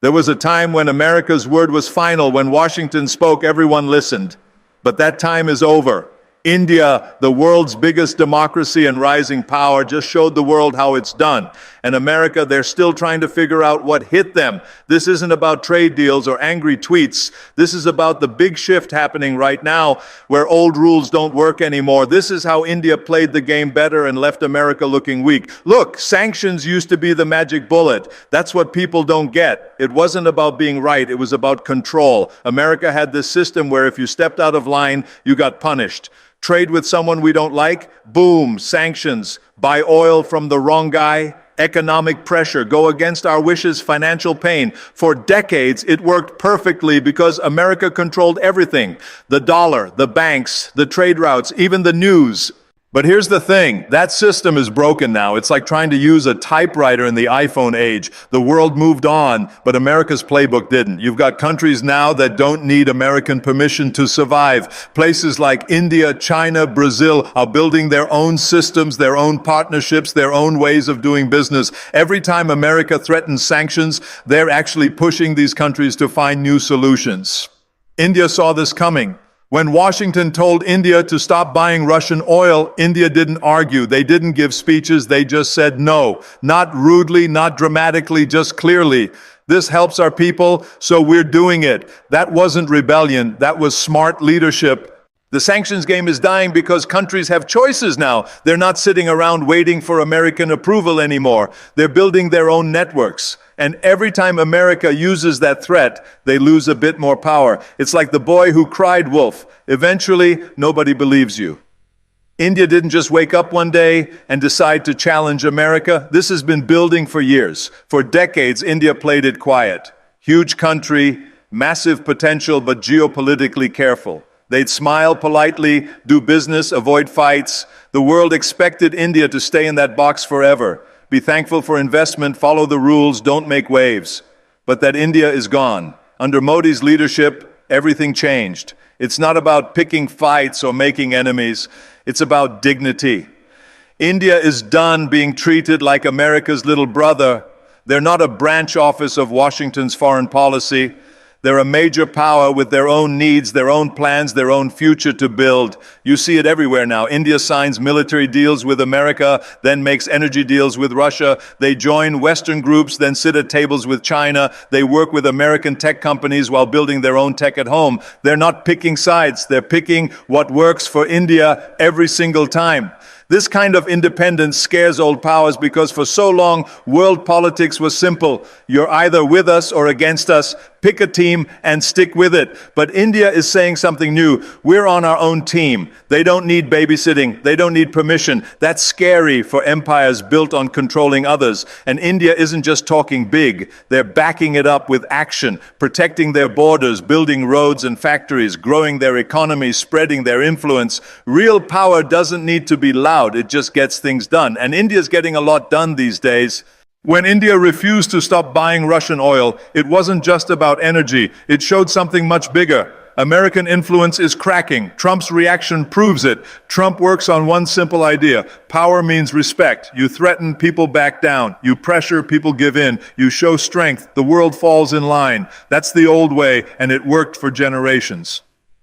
There was a time when America's word was final. When Washington spoke, everyone listened. But that time is over. India, the world's biggest democracy and rising power, just showed the world how it's done. And America, they're still trying to figure out what hit them. This isn't about trade deals or angry tweets. This is about the big shift happening right now where old rules don't work anymore. This is how India played the game better and left America looking weak. Look, sanctions used to be the magic bullet. That's what people don't get. It wasn't about being right. It was about control. America had this system where if you stepped out of line, you got punished. Trade with someone we don't like, boom, sanctions. Buy oil from the wrong guy, economic pressure. Go against our wishes, financial pain. For decades, it worked perfectly because America controlled everything. The dollar, the banks, the trade routes, even the news. But here's the thing, that system is broken now. It's like trying to use a typewriter in the iPhone age. The world moved on, but America's playbook didn't. You've got countries now that don't need American permission to survive. Places like India, China, Brazil are building their own systems, their own partnerships, their own ways of doing business. Every time America threatens sanctions, they're actually pushing these countries to find new solutions. India saw this coming. When Washington told India to stop buying Russian oil, India didn't argue. They didn't give speeches. They just said no. Not rudely, not dramatically, just clearly. This helps our people, so we're doing it. That wasn't rebellion. That was smart leadership. The sanctions game is dying because countries have choices now. They're not sitting around waiting for American approval anymore. They're building their own networks. And every time America uses that threat, they lose a bit more power. It's like the boy who cried wolf. Eventually, nobody believes you. India didn't just wake up one day and decide to challenge America. This has been building for years. For decades, India played it quiet. Huge country, massive potential, but geopolitically careful. They'd smile politely, do business, avoid fights. The world expected India to stay in that box forever. Be thankful for investment, follow the rules, don't make waves. But that India is gone. Under Modi's leadership, everything changed. It's not about picking fights or making enemies. It's about dignity. India is done being treated like America's little brother. They're not a branch office of Washington's foreign policy. They're a major power with their own needs, their own plans, their own future to build. You see it everywhere now. India signs military deals with America, then makes energy deals with Russia. They join Western groups, then sit at tables with China. They work with American tech companies while building their own tech at home. They're not picking sides. They're picking what works for India every single time. This kind of independence scares old powers because for so long, world politics was simple. You're either with us or against us. Pick a team and stick with it. But India is saying something new. We're on our own team. They don't need babysitting. They don't need permission. That's scary for empires built on controlling others. And India isn't just talking big. They're backing it up with action, protecting their borders, building roads and factories, growing their economy, spreading their influence. Real power doesn't need to be loud. It just gets things done. And India's getting a lot done these days. When India refused to stop buying Russian oil, it wasn't just about energy. It showed something much bigger. American influence is cracking. Trump's reaction proves it. Trump works on one simple idea. Power means respect. You threaten, people back down. You pressure, people give in. You show strength, the world falls in line. That's the old way, and it worked for generations.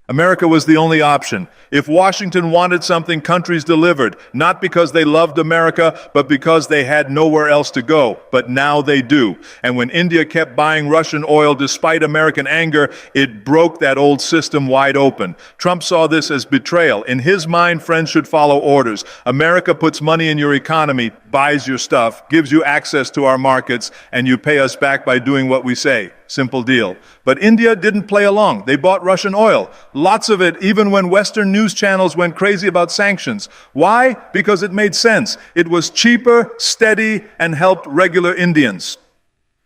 America was the only option. If Washington wanted something, countries delivered, not because they loved America, but because they had nowhere else to go. But now they do. And when India kept buying Russian oil despite American anger, it broke that old system wide open. Trump saw this as betrayal. In his mind, friends should follow orders. America puts money in your economy, buys your stuff, gives you access to our markets, and you pay us back by doing what we say. Simple deal. But India didn't play along. They bought Russian oil. Lots of it, even when Western news channels went crazy about sanctions. Why? Because it made sense. It was cheaper, steady, and helped regular Indians.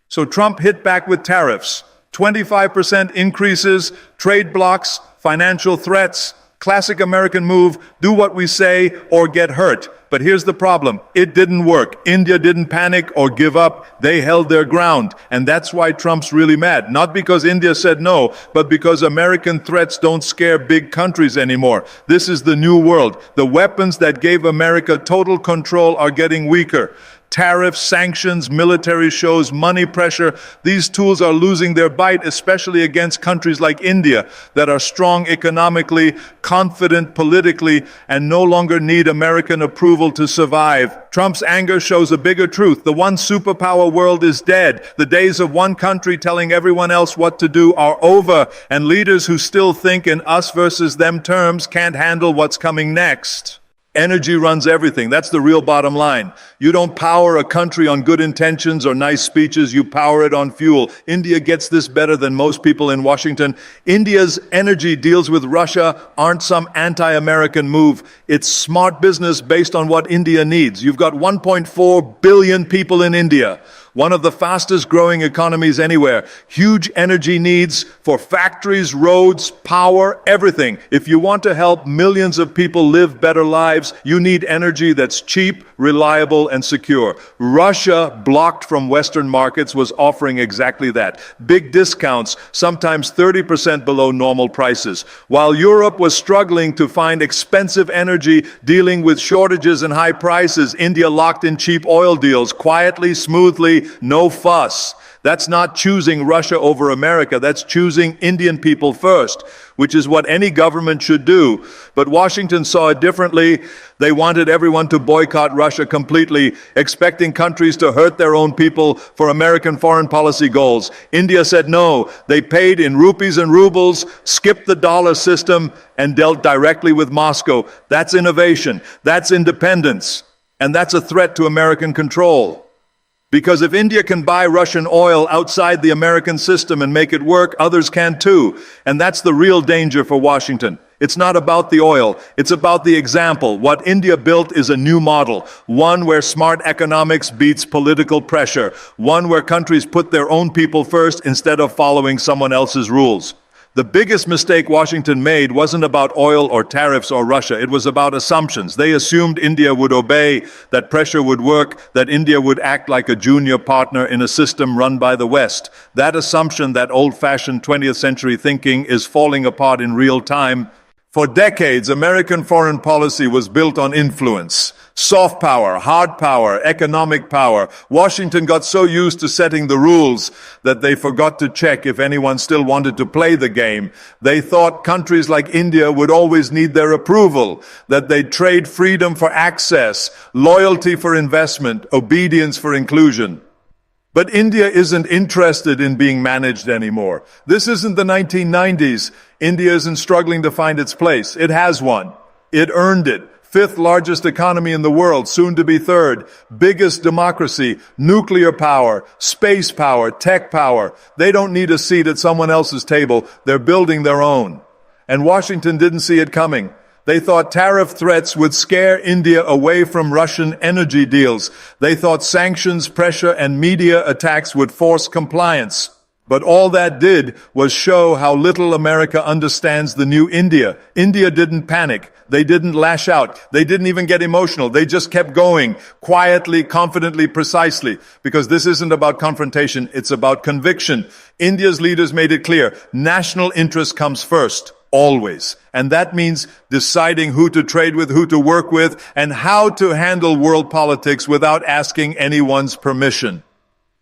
So Trump hit back with tariffs. 25% increases, trade blocks, financial threats. Classic American move, do what we say or get hurt. But here's the problem. It didn't work. India didn't panic or give up. They held their ground. And that's why Trump's really mad. Not because India said no, but because American threats don't scare big countries anymore. This is the new world. The weapons that gave America total control are getting weaker. Tariffs, sanctions, military shows, money pressure, these tools are losing their bite, especially against countries like India that are strong economically, confident politically, and no longer need American approval to survive. Trump's anger shows a bigger truth. The one superpower world is dead. The days of one country telling everyone else what to do are over, and leaders who still think in us versus them terms can't handle what's coming next. Energy runs everything. That's the real bottom line. You don't power a country on good intentions or nice speeches. You power it on fuel. India gets this better than most people in Washington. India's energy deals with Russia aren't some anti-American move. It's smart business based on what India needs. You've got 1.4 billion people in India, one of the fastest growing economies anywhere. Huge energy needs for factories, roads, power, everything. If you want to help millions of people live better lives, you need energy that's cheap, reliable, and secure. Russia, blocked from Western markets, was offering exactly that. Big discounts, sometimes 30% below normal prices. While Europe was struggling to find expensive energy, dealing with shortages and high prices, India locked in cheap oil deals, quietly, smoothly, no fuss. That's not choosing Russia over America. That's choosing Indian people first, which is what any government should do. But Washington saw it differently. They wanted everyone to boycott Russia completely, expecting countries to hurt their own people for American foreign policy goals. India said no. They paid in rupees and rubles, skipped the dollar system, and dealt directly with Moscow. That's innovation. That's independence. And that's a threat to American control. Because if India can buy Russian oil outside the American system and make it work, others can too. And that's the real danger for Washington. It's not about the oil, it's about the example. What India built is a new model, one where smart economics beats political pressure, one where countries put their own people first instead of following someone else's rules. The biggest mistake Washington made wasn't about oil or tariffs or Russia. It was about assumptions. They assumed India would obey, that pressure would work, that India would act like a junior partner in a system run by the West. That assumption, that old-fashioned 20th century thinking, is falling apart in real time. For decades, American foreign policy was built on influence. Soft power, hard power, economic power. Washington got so used to setting the rules that they forgot to check if anyone still wanted to play the game. They thought countries like India would always need their approval, that they'd trade freedom for access, loyalty for investment, obedience for inclusion. But India isn't interested in being managed anymore. This isn't the 1990s. India isn't struggling to find its place. It has one. It earned it. Fifth largest economy in the world, soon to be third. Biggest democracy, nuclear power, space power, tech power. They don't need a seat at someone else's table. They're building their own. And Washington didn't see it coming. They thought tariff threats would scare India away from Russian energy deals. They thought sanctions, pressure, and media attacks would force compliance. But all that did was show how little America understands the new India. India didn't panic. They didn't lash out. They didn't even get emotional. They just kept going, quietly, confidently, precisely. Because this isn't about confrontation, it's about conviction. India's leaders made it clear, national interest comes first. Always. And that means deciding who to trade with, who to work with, and how to handle world politics without asking anyone's permission.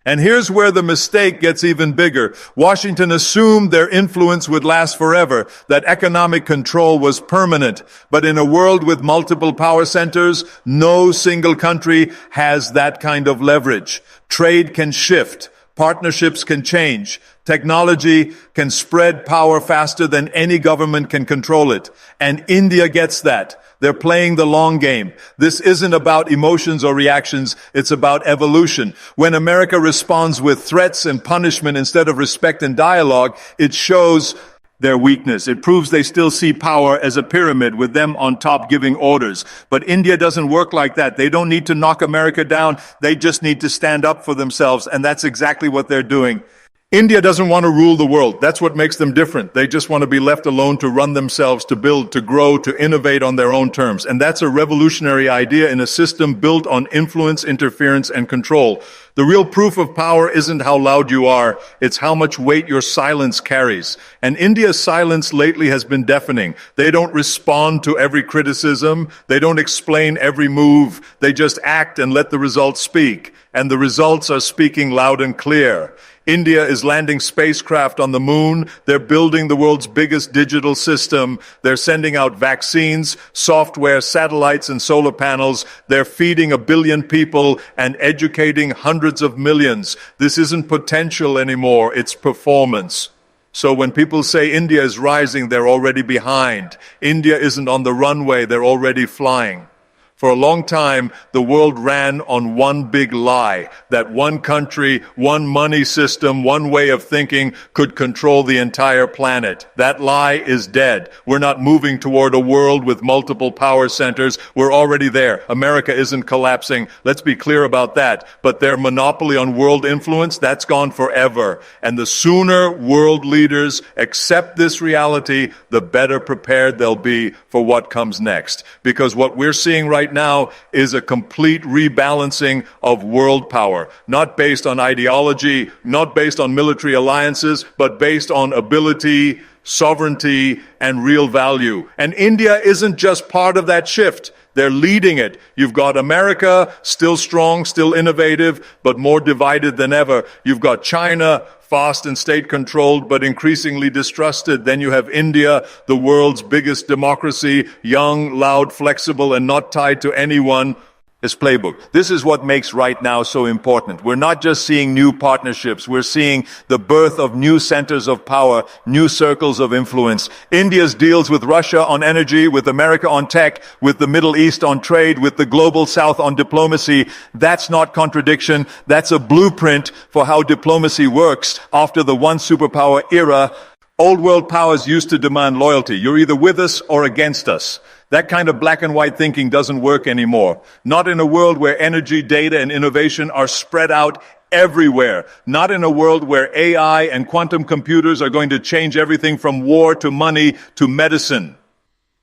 And here's where the mistake gets even bigger. Washington assumed their influence would last forever, that economic control was permanent. But in a world with multiple power centers, no single country has that kind of leverage. Trade can shift. Partnerships can change. Technology can spread power faster than any government can control it. And India gets that. They're playing the long game. This isn't about emotions or reactions. It's about evolution. When America responds with threats and punishment instead of respect and dialogue, it shows their weakness. It proves they still see power as a pyramid with them on top giving orders. But India doesn't work like that. They don't need to knock America down. They just need to stand up for themselves. And that's exactly what they're doing. India doesn't want to rule the world. That's what makes them different. They just want to be left alone to run themselves, to build, to grow, to innovate on their own terms. And that's a revolutionary idea in a system built on influence, interference, and control. The real proof of power isn't how loud you are, it's how much weight your silence carries. And India's silence lately has been deafening. They don't respond to every criticism, they don't explain every move, they just act and let the results speak. And the results are speaking loud and clear. India is landing spacecraft on the moon. They're building the world's biggest digital system. They're sending out vaccines, software, satellites, and solar panels. They're feeding 1 billion people and educating hundreds of millions. This isn't potential anymore, it's performance. So when people say India is rising, they're already behind. India isn't on the runway, they're already flying. For a long time, the world ran on one big lie, that one country, one money system, one way of thinking could control the entire planet. That lie is dead. We're not moving toward a world with multiple power centers. We're already there. America isn't collapsing. Let's be clear about that. But their monopoly on world influence, that's gone forever. And the sooner world leaders accept this reality, the better prepared they'll be for what comes next. Because what we're seeing right now is a complete rebalancing of world power, not based on ideology, not based on military alliances, but based on ability, sovereignty, and real value. And India isn't just part of that shift. They're leading it. You've got America, still strong, still innovative, but more divided than ever. You've got China, fast and state-controlled, but increasingly distrusted. Then you have India, the world's biggest democracy, young, loud, flexible, and not tied to anyone. His playbook. This is what makes right now so important. We're not just seeing new partnerships, we're seeing the birth of new centers of power, new circles of influence. India's deals with Russia on energy, with America on tech, with the Middle East on trade, with the global South on diplomacy. That's not contradiction. That's a blueprint for how diplomacy works after the one superpower era. Old world powers used to demand loyalty. You're either with us or against us. That kind of black and white thinking doesn't work anymore. Not in a world where energy, data, and innovation are spread out everywhere. Not in a world where AI and quantum computers are going to change everything from war to money to medicine.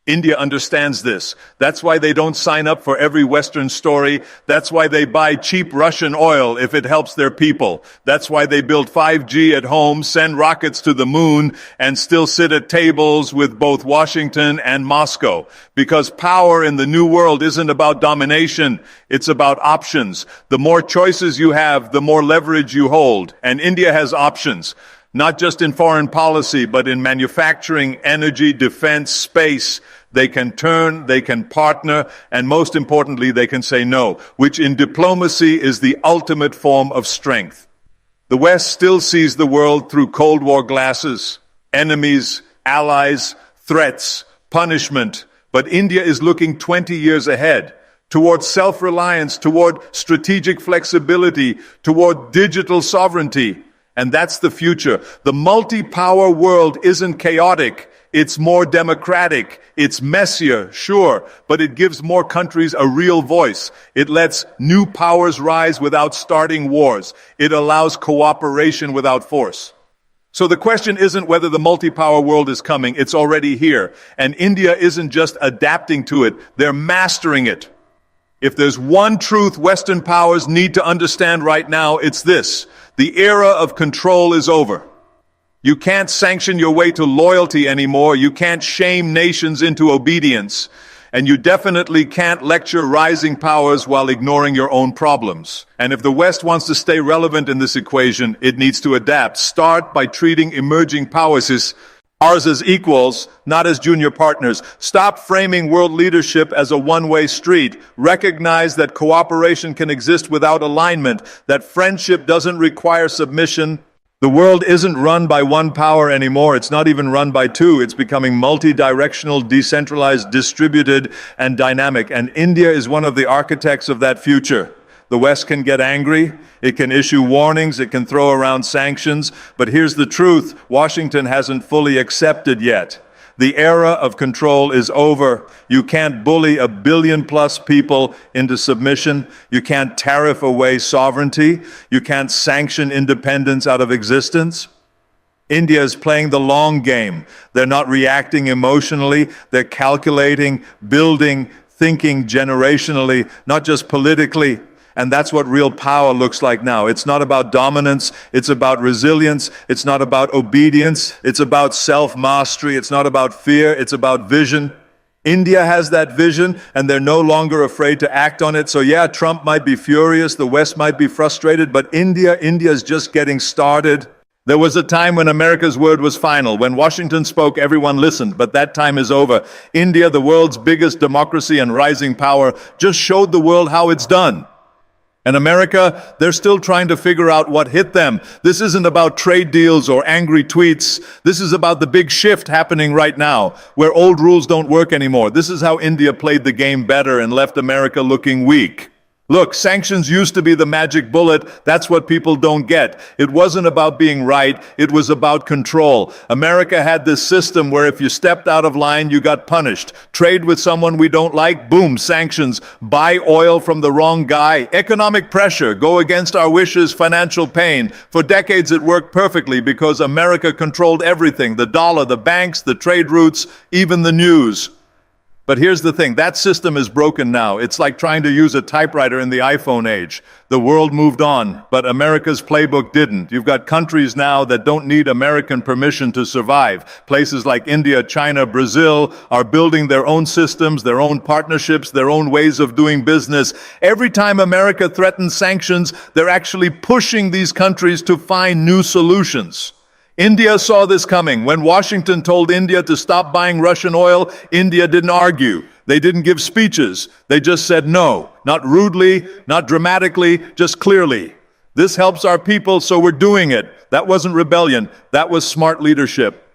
India understands this. That's why they don't sign up for every Western story. That's why they buy cheap Russian oil if it helps their people. That's why they build 5G at home, send rockets to the moon, and still sit at tables with both Washington and Moscow. Because power in the new world isn't about domination, it's about options. The more choices you have, the more leverage you hold. And India has options. Not just in foreign policy, but in manufacturing, energy, defense, space. They can turn, they can partner, and most importantly, they can say no, which in diplomacy is the ultimate form of strength. The West still sees the world through Cold War glasses, enemies, allies, threats, punishment, but India is looking 20 years ahead, toward self-reliance, toward strategic flexibility, toward digital sovereignty. And that's the future. The multi-power world isn't chaotic. It's more democratic. It's messier, sure, but it gives more countries a real voice. It lets new powers rise without starting wars. It allows cooperation without force. So the question isn't whether the multi-power world is coming. It's already here. And India isn't just adapting to it. They're mastering it. If there's one truth Western powers need to understand right now, it's this. The era of control is over. You can't sanction your way to loyalty anymore. You can't shame nations into obedience. And you definitely can't lecture rising powers while ignoring your own problems. And if the West wants to stay relevant in this equation, it needs to adapt. Start by treating emerging powers as ours as equals, not as junior partners. Stop framing world leadership as a one-way street. Recognize that cooperation can exist without alignment, that friendship doesn't require submission. The world isn't run by one power anymore. It's not even run by two. It's becoming multi-directional, decentralized, distributed, and dynamic. And India is one of the architects of that future. The West can get angry, it can issue warnings, it can throw around sanctions, but here's the truth, Washington hasn't fully accepted yet. The era of control is over. You can't bully 1 billion plus people into submission. You can't tariff away sovereignty. You can't sanction independence out of existence. India is playing the long game. They're not reacting emotionally. They're calculating, building, thinking generationally, not just politically. And that's what real power looks like now. It's not about dominance. It's about resilience. It's not about obedience. It's about self-mastery. It's not about fear. It's about vision. India has that vision, and they're no longer afraid to act on it. So yeah, Trump might be furious. The West might be frustrated. But India is just getting started. There was a time when America's word was final. When Washington spoke, everyone listened, but that time is over. India, the world's biggest democracy and rising power, just showed the world how it's done. And America, they're still trying to figure out what hit them. This isn't about trade deals or angry tweets. This is about the big shift happening right now, where old rules don't work anymore. This is how India played the game better and left America looking weak. Look, sanctions used to be the magic bullet. That's what people don't get. It wasn't about being right. It was about control. America had this system where if you stepped out of line, you got punished. Trade with someone we don't like, boom, sanctions. Buy oil from the wrong guy. Economic pressure, go against our wishes, financial pain. For decades, it worked perfectly because America controlled everything. The dollar, the banks, the trade routes, even the news. But here's the thing, that system is broken now. It's like trying to use a typewriter in the iPhone age. The world moved on, but America's playbook didn't. You've got countries now that don't need American permission to survive. Places like India, China, Brazil are building their own systems, their own partnerships, their own ways of doing business. Every time America threatens sanctions, they're actually pushing these countries to find new solutions. India saw this coming. When Washington told India to stop buying Russian oil, India didn't argue. They didn't give speeches. They just said no. Not rudely, not dramatically, just clearly. This helps our people, so we're doing it. That wasn't rebellion. That was smart leadership.